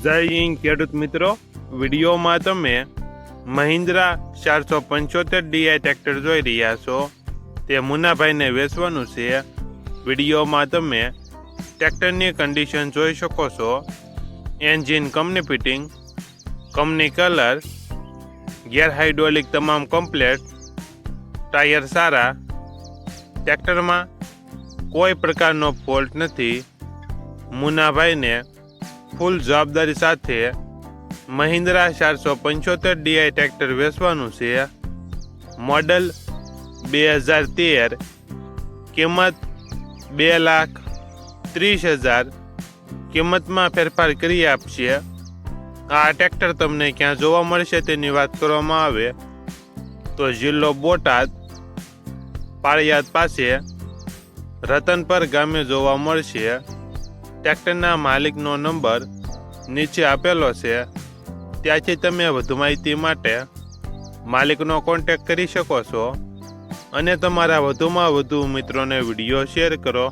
જય હિન્દ ખેડૂત મિત્રો, વિડીયોમાં તમે મહિન્દ્રા 475 DI ટ્રેક્ટર જોઈ રહ્યા છો. તે મુન્નાભાઈને વેચવાનું છે. વિડીયોમાં તમે ટ્રેક્ટરની કન્ડિશન જોઈ શકો છો. Engine company fitting, company colour, ગેર હાઇડ્રોલિક તમામ કમ્પ્લેટ, ટાયર સારા, ટ્રેક્ટરમાં કોઈ પ્રકારનો ફોલ્ટ નથી. મુન્નાભાઈને ફૂલ જવાબદારી સાથે મહિન્દ્રા 475 DI ટ્રેક્ટર વેચવાનું છે. મોડલ 2013, કિંમત 2,30,000. કિંમતમાં ફેરફાર કરી આપશે. આ ટ્રેક્ટર તમને ક્યાં જોવા મળશે તેની વાત કરવામાં આવે તો જિલ્લો બોટાદ, પાળિયાદ પાસે રતનપર ગામે જોવા મળશે. ટ્રેક્ટરના માલિકનો નંબર નીચે આપેલો છે. ત્યાંથી તમે વધુ માહિતી માટે માલિકનો કોન્ટેક્ટ કરી શકો છો અને તમારા વધુમાં વધુ મિત્રોને વિડીયો શેર કરો.